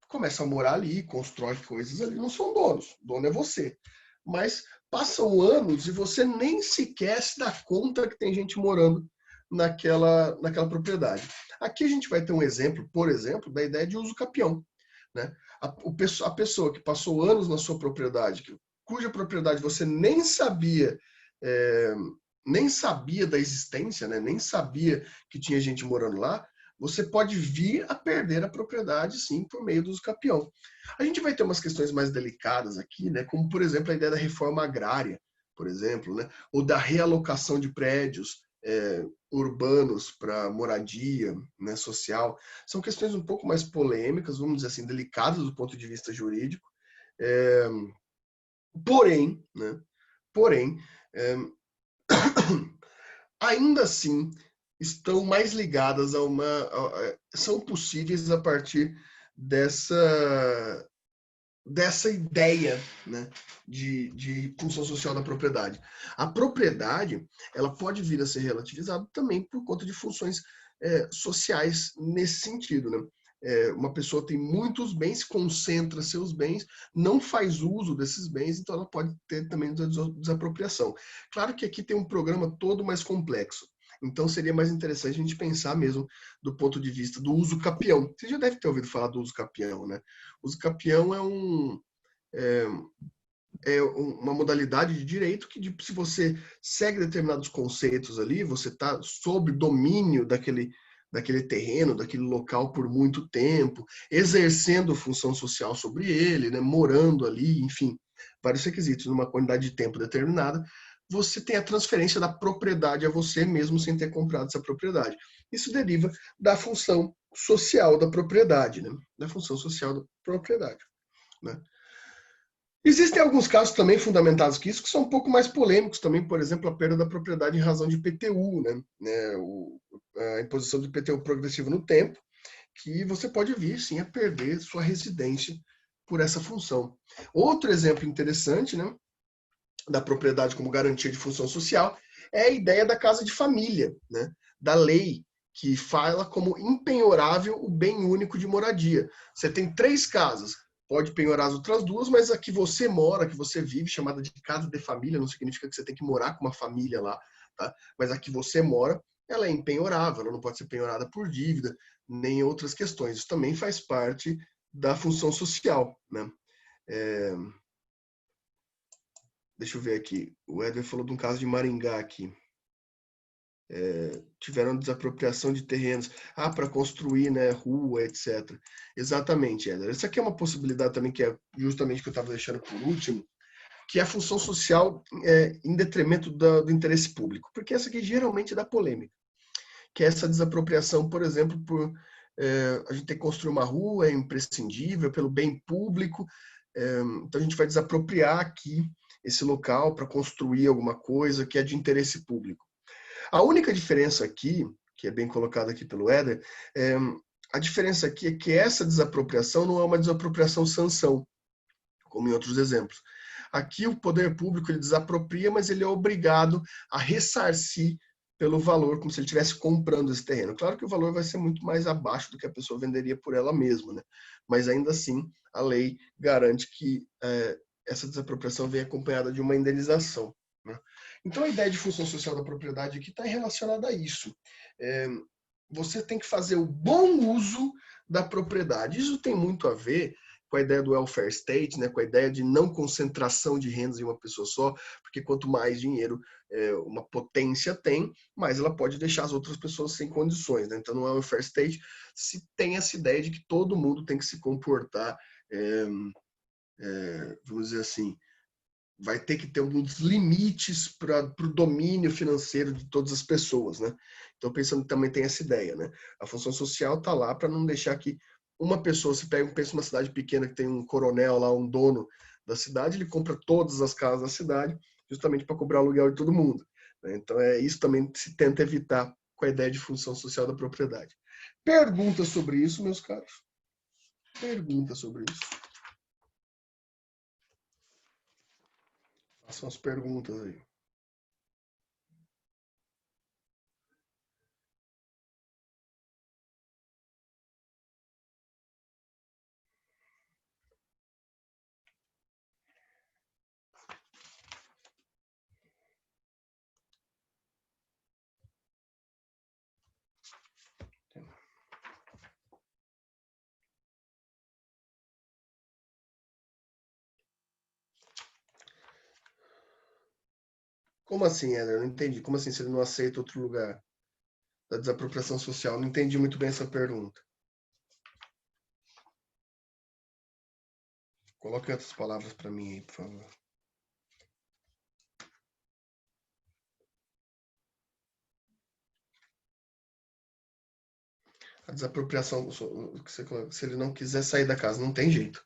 começa a morar ali, constrói coisas ali. Não são donos, o dono é você. Mas passam anos e você nem sequer se dá conta que tem gente morando naquela propriedade. Aqui a gente vai ter um exemplo, por exemplo, da ideia de uso capião. Né? A pessoa que passou anos na sua propriedade, cuja propriedade você nem sabia da existência, né? Nem sabia que tinha gente morando lá, você pode vir a perder a propriedade, sim, por meio do uso capião. A gente vai ter umas questões mais delicadas aqui, né? Como, por exemplo, a ideia da reforma agrária, por exemplo, né? Ou da realocação de prédios urbanos para moradia, né, social. São questões um pouco mais polêmicas, vamos dizer assim, delicadas do ponto de vista jurídico. Porém, ainda assim, estão mais ligadas são possíveis a partir dessa ideia, né, de função social da propriedade. A propriedade, ela pode vir a ser relativizada também por conta de funções sociais nesse sentido, né? Uma pessoa tem muitos bens, concentra seus bens, não faz uso desses bens, então ela pode ter também desapropriação. Claro que aqui tem um programa todo mais complexo. Então seria mais interessante a gente pensar mesmo do ponto de vista do uso capião. Você já deve ter ouvido falar do uso capião, né? O uso capião é uma modalidade de direito que, se você segue determinados conceitos ali, você está sob domínio daquele terreno, daquele local por muito tempo, exercendo função social sobre ele, né, morando ali, enfim, vários requisitos, numa quantidade de tempo determinada, você tem a transferência da propriedade a você mesmo sem ter comprado essa propriedade. Isso deriva da função social da propriedade, né? Da função social da propriedade, né? Existem alguns casos também fundamentados que isso, que são um pouco mais polêmicos também, por exemplo, a perda da propriedade em razão de IPTU, né? A imposição do IPTU progressivo no tempo, que você pode vir, sim, a perder sua residência por essa função. Outro exemplo interessante, né, da propriedade como garantia de função social é a ideia da casa de família, né? Da lei que fala como impenhorável o bem único de moradia. Você tem 3 casas, pode penhorar as outras 2, mas a que você mora, que você vive, chamada de casa de família, não significa que você tem que morar com uma família lá, tá? Mas a que você mora, ela é impenhorável, ela não pode ser penhorada por dívida, nem outras questões. Isso também faz parte da função social, né? Deixa eu ver aqui. O Éder falou de um caso de Maringá aqui. Tiveram desapropriação de terrenos. Para construir, né, rua, etc. Exatamente, Éder. Essa aqui é uma possibilidade também, que é justamente que eu estava deixando por último, que é a função social em detrimento do interesse público. Porque essa aqui geralmente dá polêmica. Que é essa desapropriação, por exemplo, por a gente ter que construir uma rua, é imprescindível, pelo bem público. Então a gente vai desapropriar aqui esse local para construir alguma coisa que é de interesse público. A única diferença aqui, que é bem colocada aqui pelo Éder, a diferença aqui é que essa desapropriação não é uma desapropriação sanção, como em outros exemplos. Aqui o poder público ele desapropria, mas ele é obrigado a ressarcir pelo valor, como se ele estivesse comprando esse terreno. Claro que o valor vai ser muito mais abaixo do que a pessoa venderia por ela mesma, né? Mas ainda assim, a lei garante que essa desapropriação vem acompanhada de uma indenização, né? Então a ideia de função social da propriedade aqui está relacionada a isso. Você tem que fazer o bom uso da propriedade. Isso tem muito a ver com a ideia do welfare state, né, com a ideia de não concentração de rendas em uma pessoa só, porque quanto mais dinheiro uma potência tem, mais ela pode deixar as outras pessoas sem condições, né? Então, no welfare state se tem essa ideia de que todo mundo tem que se comportar, vamos dizer assim, vai ter que ter alguns limites para o domínio financeiro de todas as pessoas, né? Então, pensando que também tem essa ideia, né? A função social está lá para não deixar que uma pessoa, se pensa numa cidade pequena que tem um coronel lá, um dono da cidade, ele compra todas as casas da cidade, justamente para cobrar o aluguel de todo mundo, né? Então, isso também se tenta evitar com a ideia de função social da propriedade. Perguntas sobre isso, meus caros? Perguntas sobre isso? Façam as perguntas aí. Como assim, Éder? Não entendi. Como assim se ele não aceita outro lugar? Da desapropriação social. Não entendi muito bem essa pergunta. Coloque outras palavras para mim aí, por favor. A desapropriação, se ele não quiser sair da casa, não tem jeito.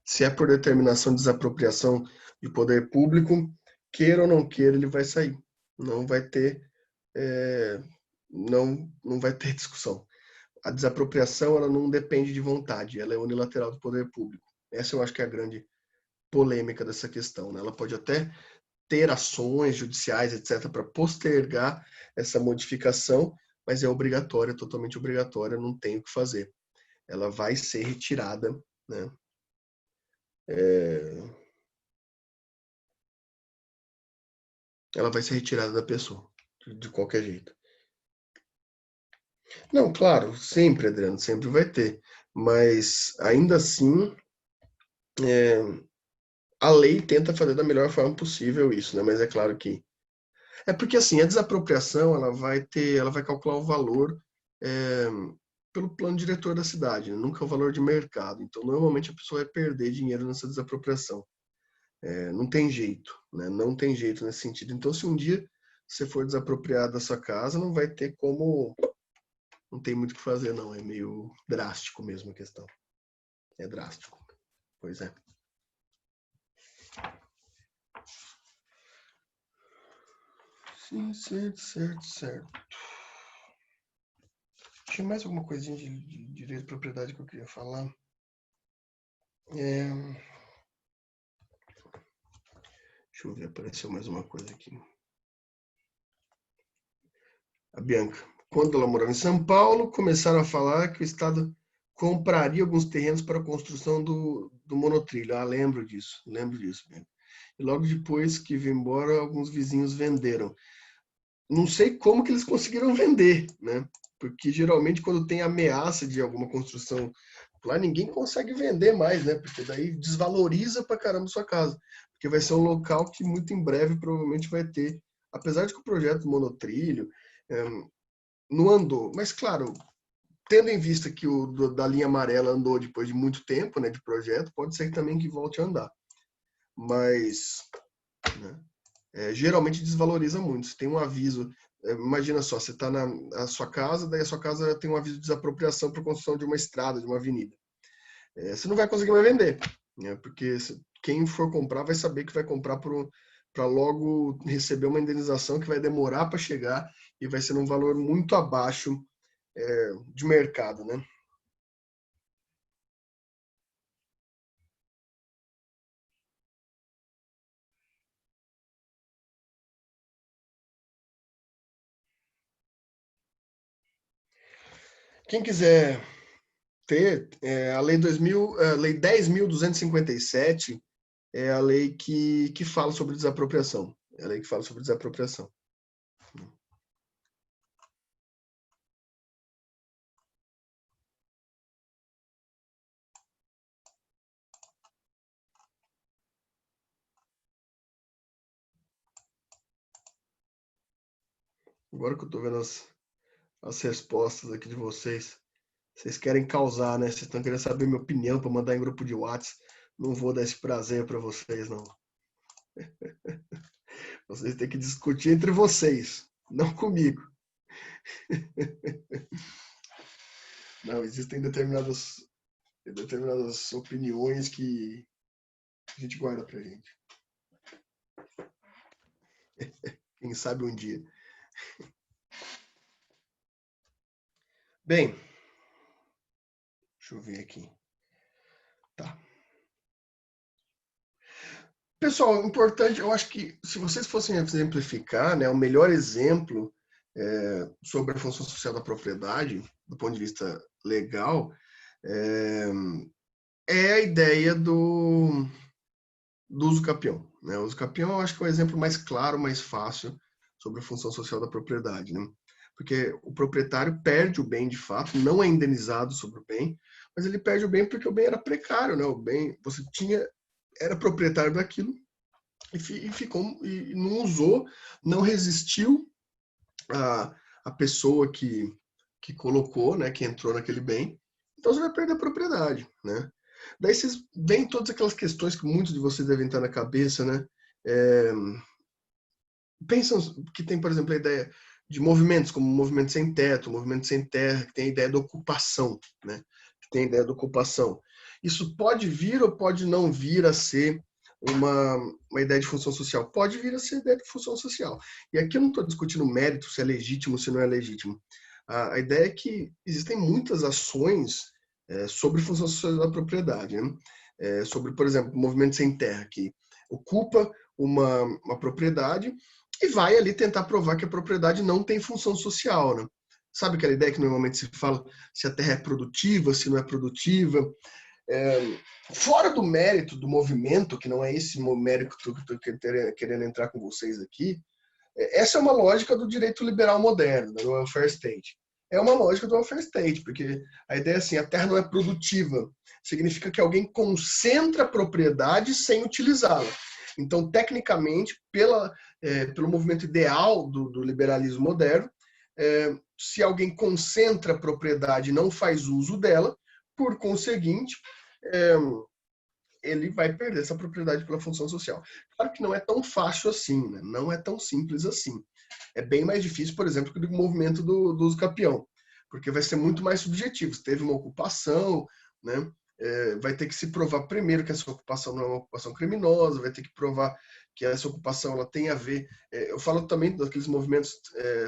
Se é por determinação de desapropriação de poder público, queira ou não queira, ele vai sair. Não vai ter, não vai ter discussão. A desapropriação ela não depende de vontade, ela é unilateral do poder público. Essa eu acho que é a grande polêmica dessa questão, né? Ela pode até ter ações judiciais, etc., para postergar essa modificação, mas é obrigatória, totalmente obrigatória, não tem o que fazer. Ela vai ser retirada, né? Ela vai ser retirada da pessoa, de qualquer jeito. Não, claro, sempre, Adriano, sempre vai ter. Mas, ainda assim, a lei tenta fazer da melhor forma possível isso, né? Mas é claro que porque assim, a desapropriação, ela vai calcular o valor é, pelo plano diretor da cidade, né? Nunca o valor de mercado. Então, normalmente a pessoa vai perder dinheiro nessa desapropriação. Não tem jeito, né? Não tem jeito nesse sentido. Então, se um dia você for desapropriado da sua casa, não vai ter como, não tem muito o que fazer, não. É meio drástico mesmo a questão. É drástico. Pois é. Sim, certo. Tinha mais alguma coisinha de direito de propriedade que eu queria falar? Deixa eu ver, apareceu mais uma coisa aqui. A Bianca, quando ela morava em São Paulo, começaram a falar que o Estado compraria alguns terrenos para a construção do monotrilho. Ah, lembro disso. Bem. E logo depois que veio embora, alguns vizinhos venderam. Não sei como que eles conseguiram vender, né? Porque geralmente quando tem ameaça de alguma construção lá, ninguém consegue vender mais, né? Porque daí desvaloriza pra caramba sua casa. Porque vai ser um local que muito em breve provavelmente vai ter, apesar de que o projeto monotrilho não andou, mas claro, tendo em vista que o da linha amarela andou depois de muito tempo, né, de projeto, pode ser também que volte a andar. Mas, né, geralmente desvaloriza muito. Você tem um aviso, imagina só, você está na sua casa, daí a sua casa tem um aviso de desapropriação para construção de uma estrada, de uma avenida. Você não vai conseguir mais vender, né? Porque quem for comprar vai saber que vai comprar para logo receber uma indenização que vai demorar para chegar e vai ser um valor muito abaixo de mercado, né? Quem quiser ter, a lei 2000, a lei 10.257 é a lei que fala sobre desapropriação. É a lei que fala sobre desapropriação. Agora que eu estou vendo as respostas aqui de vocês, vocês querem causar, né? Vocês estão querendo saber minha opinião para mandar em grupo de WhatsApp. Não vou dar esse prazer para vocês, não. Vocês têm que discutir entre vocês, não comigo. Não, existem determinadas opiniões que a gente guarda pra gente. Quem sabe um dia. Bem, deixa eu ver aqui. Tá. Pessoal, importante, eu acho que se vocês fossem exemplificar, né, o melhor exemplo sobre a função social da propriedade, do ponto de vista legal, é, é a ideia do uso capião. Né? O uso capião eu acho que é o exemplo mais claro, mais fácil sobre a função social da propriedade. Né? Porque o proprietário perde o bem de fato, não é indenizado sobre o bem, mas ele perde o bem porque o bem era precário, né? O bem, você era proprietário daquilo e ficou e não usou, não resistiu a pessoa que colocou, né, que entrou naquele bem, então você vai perder a propriedade, né? Daí vocês vêm todas aquelas questões que muitos de vocês devem estar na cabeça, né? É, pensam que tem, por exemplo, a ideia de movimentos, como o movimento sem teto, o movimento sem terra, que tem a ideia da ocupação, né? Que tem a ideia da ocupação. Isso pode vir ou pode não vir a ser uma ideia de função social? Pode vir a ser ideia de função social. E aqui eu não estou discutindo mérito, se é legítimo, se não é legítimo. A ideia é que existem muitas ações sobre função social da propriedade, né? Sobre, por exemplo, o movimento sem terra, que ocupa uma propriedade e vai ali tentar provar que a propriedade não tem função social, né? Sabe aquela ideia que normalmente se fala se a terra é produtiva, se não é produtiva? É, fora do mérito do movimento, que não é esse mérito que eu estou querendo entrar com vocês aqui, essa é uma lógica do direito liberal moderno, do welfare state. É uma lógica do welfare state, porque a ideia é assim, a terra não é produtiva. Significa que alguém concentra a propriedade sem utilizá-la. Então, tecnicamente, pelo movimento ideal do liberalismo moderno, se alguém concentra a propriedade e não faz uso dela, por conseguinte, ele vai perder essa propriedade pela função social. Claro que não é tão fácil assim, né? Não é tão simples assim. É bem mais difícil, por exemplo, que o movimento do uso capião, porque vai ser muito mais subjetivo. Se teve uma ocupação, né? Vai ter que se provar primeiro que essa ocupação não é uma ocupação criminosa, vai ter que provar que essa ocupação ela tem a ver. Eu falo também daqueles movimentos,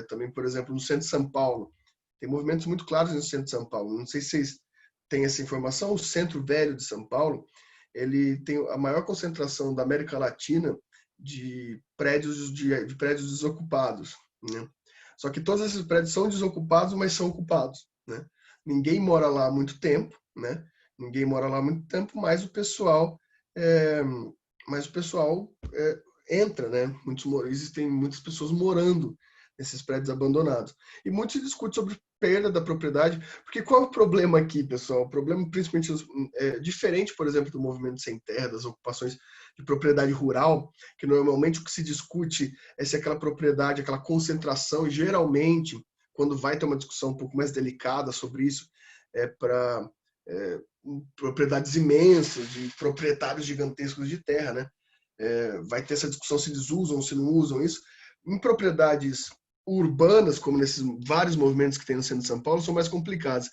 também, por exemplo, no centro de São Paulo. Tem movimentos muito claros no centro de São Paulo. Não sei se vocês têm essa informação. O Centro Velho de São Paulo, ele tem a maior concentração da América Latina de prédios desocupados, né? Só que todos esses prédios são desocupados, mas são ocupados, né? Ninguém mora lá há muito tempo, né? Ninguém mora lá há muito tempo, mas o pessoal, é, entra, né? Existem muitas pessoas morando nesses prédios abandonados. E muito se discute sobre perda da propriedade, porque qual é o problema aqui, pessoal? O problema principalmente diferente, por exemplo, do movimento sem terra, das ocupações de propriedade rural, que normalmente o que se discute é se aquela propriedade, aquela concentração, e geralmente, quando vai ter uma discussão um pouco mais delicada sobre isso, é para propriedades imensas, de proprietários gigantescos de terra, né? Vai ter essa discussão se eles usam ou se não usam isso. Em propriedades urbanas, como nesses vários movimentos que tem no centro de São Paulo, são mais complicados.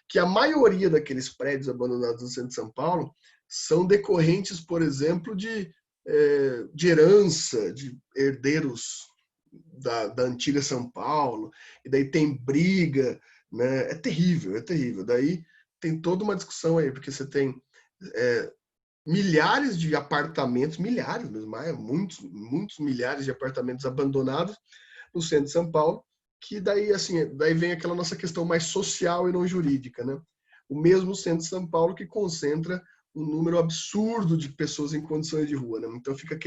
Que a maioria daqueles prédios abandonados no centro de São Paulo são decorrentes, por exemplo, de herança, de herdeiros da antiga São Paulo, e daí tem briga, né? É terrível, é terrível. Daí tem toda uma discussão aí, porque você tem milhares de apartamentos, milhares mesmo, muitos milhares de apartamentos abandonados no centro de São Paulo, que daí, assim, daí vem aquela nossa questão mais social e não jurídica, né? O mesmo centro de São Paulo que concentra um número absurdo de pessoas em condições de rua, né? Então fica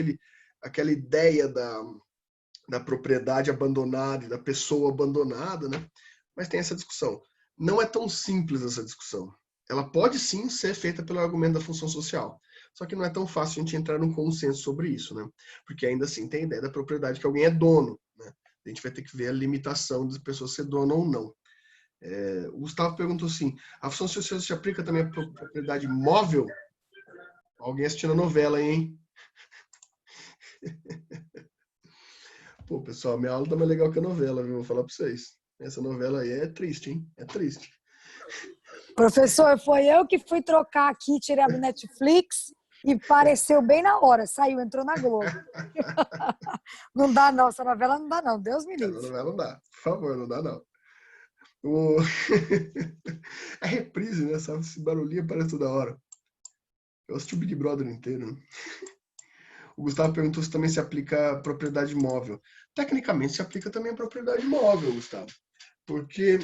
aquela ideia da propriedade abandonada e da pessoa abandonada, né? Mas tem essa discussão. Não é tão simples essa discussão. Ela pode sim ser feita pelo argumento da função social. Só que não é tão fácil a gente entrar num consenso sobre isso, né? Porque ainda assim tem a ideia da propriedade que alguém é dono, né? A gente vai ter que ver a limitação das pessoas ser dono ou não. O Gustavo perguntou assim, a função social se aplica também à propriedade móvel? Alguém assistindo a novela aí, hein? Pô, pessoal, minha aula tá mais legal que a novela, viu? Vou falar pra vocês. Essa novela aí é triste, hein? É triste. Professor, foi eu que fui trocar aqui, tirei a do Netflix e pareceu bem na hora. Saiu, entrou na Globo. Não dá não, essa novela não dá não, Deus me Essa livre. novela não dá. Por favor, não dá não. O... É reprise, né? Esse barulhinho aparece toda hora. Eu assisti o Big Brother inteiro, né? O Gustavo perguntou se também se aplica a propriedade móvel. Tecnicamente se aplica também a propriedade móvel, Gustavo. Porque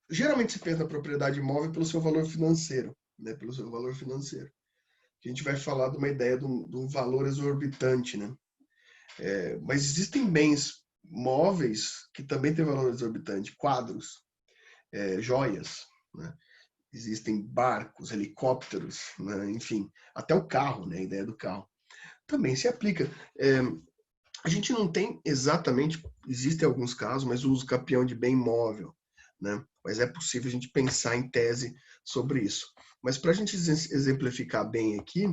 geralmente se pensa na propriedade imóvel pelo seu valor financeiro, né? Pelo seu valor financeiro. A gente vai falar de uma ideia de um valor exorbitante, né? Mas existem bens móveis que também têm valor exorbitante, quadros, joias, né? Existem barcos, helicópteros, né? Enfim, até o carro, né? A ideia do carro também se aplica. A gente não tem exatamente, existem alguns casos, mas o uso capião de bem imóvel, né? Mas é possível a gente pensar em tese sobre isso. Mas para a gente exemplificar bem aqui,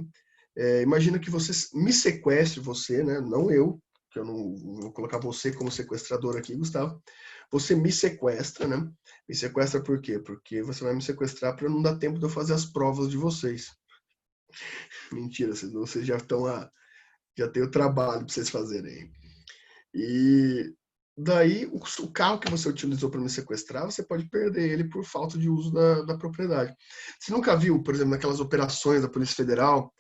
imagina que você me sequestre, você, né? Não eu, que eu não vou colocar você como sequestrador aqui, Gustavo. Você me sequestra, né? Me sequestra por quê? Porque você vai me sequestrar para não dar tempo de eu fazer as provas de vocês. Mentira, vocês já tem o trabalho para vocês fazerem. E daí, o carro que você utilizou para me sequestrar, você pode perder ele por falta de uso da propriedade. Você nunca viu, por exemplo, naquelas operações da Polícia Federal,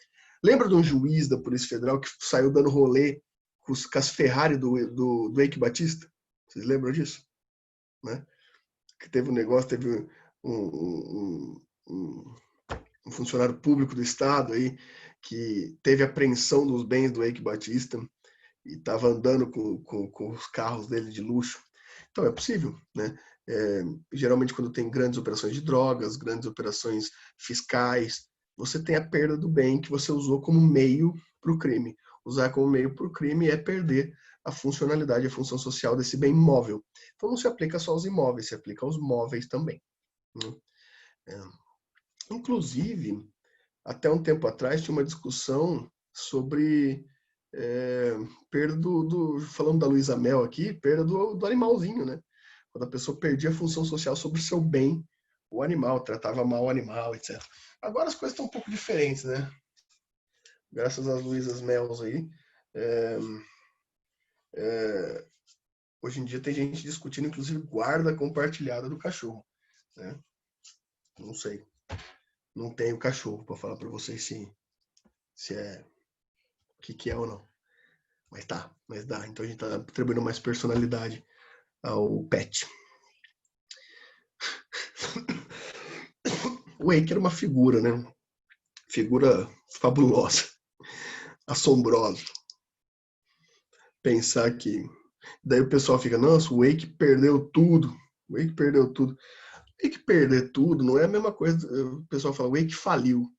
lembra de um juiz da Polícia Federal que saiu dando rolê com as Ferrari do Eike Batista? Vocês lembram disso? Né? Que teve um negócio, teve um funcionário público do Estado aí que teve apreensão dos bens do Eike Batista e estava andando com os carros dele de luxo. Então, é possível, né? Geralmente, quando tem grandes operações de drogas, grandes operações fiscais, você tem a perda do bem que você usou como meio para o crime. Usar como meio para o crime é perder a funcionalidade, a função social desse bem móvel. Então, não se aplica só aos imóveis, se aplica aos móveis também. Né? Inclusive, até um tempo atrás, tinha uma discussão sobre perda falando da Luísa Mel aqui, perda do animalzinho, né? Quando a pessoa perdia a função social sobre o seu bem, o animal, tratava mal o animal, etc. Agora as coisas estão um pouco diferentes, né? Graças às Luísas Mels aí. Hoje em dia tem gente discutindo, inclusive, guarda compartilhada do cachorro, né? Não sei. Não tenho cachorro para falar para vocês se é o que é ou não. Mas tá, mas dá. Então a gente tá atribuindo mais personalidade ao pet. O Wake era uma figura, né? Figura fabulosa, assombrosa. Pensar que... Daí o pessoal fica, nossa, o Wake perdeu tudo. O Wake perdeu tudo. O Wake perder tudo não é a mesma coisa... O pessoal fala, o Wake faliu.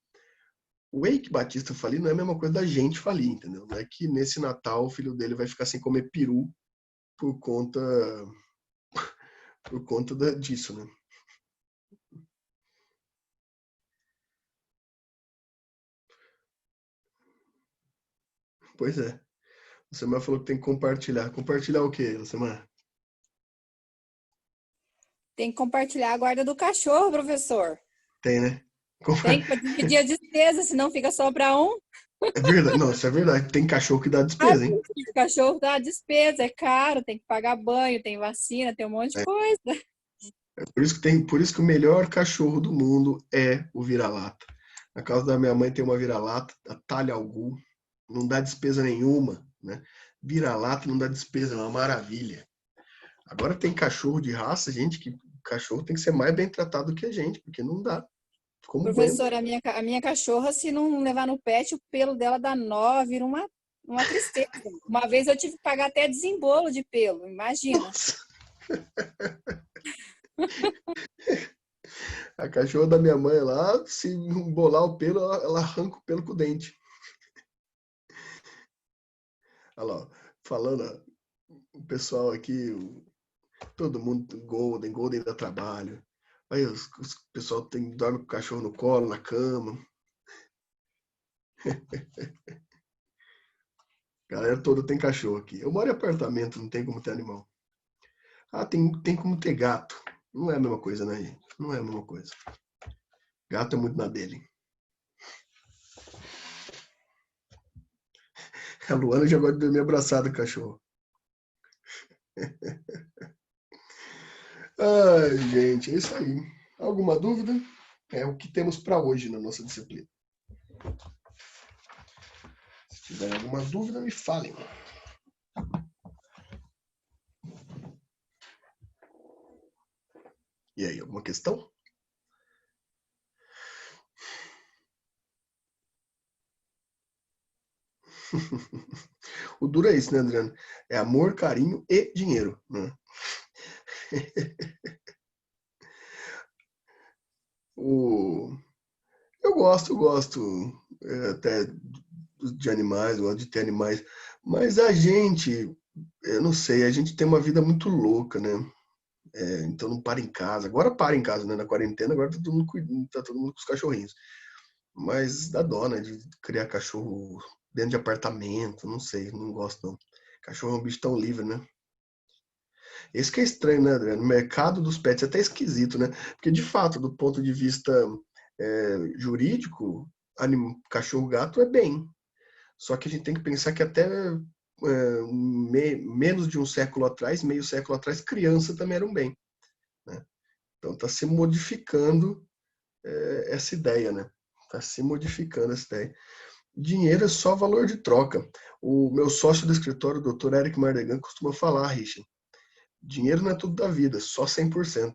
O Wake Batista falir não é a mesma coisa da gente falir, entendeu? Não é que nesse Natal o filho dele vai ficar sem comer peru por conta disso, né? Pois é. O Semar falou que tem que compartilhar. Compartilhar o quê, Semar? Tem que compartilhar a guarda do cachorro, professor. Tem, né? Tem que dividir a despesa, senão fica só para um. É verdade. Não, isso é verdade. Tem cachorro que dá despesa, hein? O cachorro dá despesa, é caro, tem que pagar banho, tem vacina, tem um monte de coisa. Por isso que o melhor cachorro do mundo é o vira-lata. Na casa da minha mãe tem uma vira-lata, a talha algu, não dá despesa nenhuma, né? Vira-lata não dá despesa, é uma maravilha. Agora tem cachorro de raça, gente, que cachorro tem que ser mais bem tratado que a gente, porque não dá. Como Professor, a minha cachorra, se não levar no pet, o pelo dela dá nó, vira uma tristeza. Uma vez eu tive que pagar até desembolo de pelo, imagina. Nossa. A cachorra da minha mãe lá, se embolar o pelo, ela arranca o pelo com o dente. Olha lá, falando, o pessoal aqui, todo mundo Golden dá trabalho. Aí o pessoal dorme com o cachorro no colo, na cama. Galera toda tem cachorro aqui. Eu moro em apartamento, não tem como ter animal. Ah, tem como ter gato. Não é a mesma coisa, né, gente? Não é a mesma coisa. Gato é muito na dele. A Luana já gosta de dormir abraçada com o cachorro. Ai, gente, é isso aí. Alguma dúvida? É o que temos para hoje na nossa disciplina. Se tiver alguma dúvida, me falem. E aí, alguma questão? O duro é isso, né, Adriano? É amor, carinho e dinheiro, né? Eu gosto até de animais, eu gosto de ter animais, mas a gente, eu não sei, a gente tem uma vida muito louca, né? Então não para em casa. Agora para em casa, né? Na quarentena, agora tá todo mundo com os cachorrinhos. Mas dá dó, né? De criar cachorro dentro de apartamento, não sei, não gosto não. Cachorro é um bicho tão livre, né? Esse que é estranho, né, Adriano? O mercado dos pets é até esquisito, né? Porque, de fato, do ponto de vista jurídico, cachorro-gato é bem. Só que a gente tem que pensar que até menos de um século atrás, meio século atrás, criança também era um bem. Né? Então está se modificando essa ideia, né? Está se modificando essa ideia. Dinheiro é só valor de troca. O meu sócio do escritório, o Dr. Eric Mardegan, costuma falar, Richard, dinheiro não é tudo da vida, só 100%.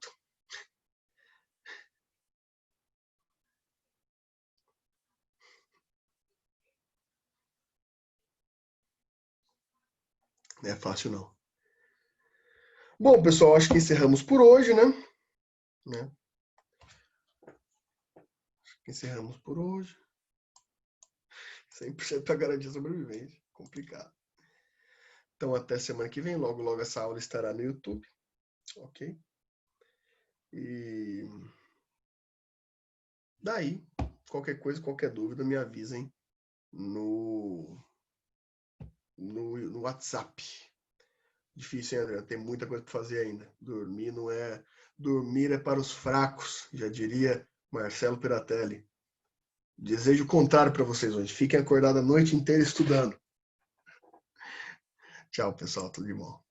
Não é fácil, não. Bom, pessoal, acho que encerramos por hoje, né? Acho que encerramos por hoje. 100% para garantir a sobrevivência. Complicado. Então, até semana que vem. Logo, logo essa aula estará no YouTube. Ok? E daí, qualquer coisa, qualquer dúvida, me avisem no WhatsApp. Difícil, hein, André? Tem muita coisa para fazer ainda. Dormir é para os fracos, já diria Marcelo Piratelli. Desejo o contrário para vocês hoje. Fiquem acordados a noite inteira estudando. Tchau, pessoal. Tudo de bom.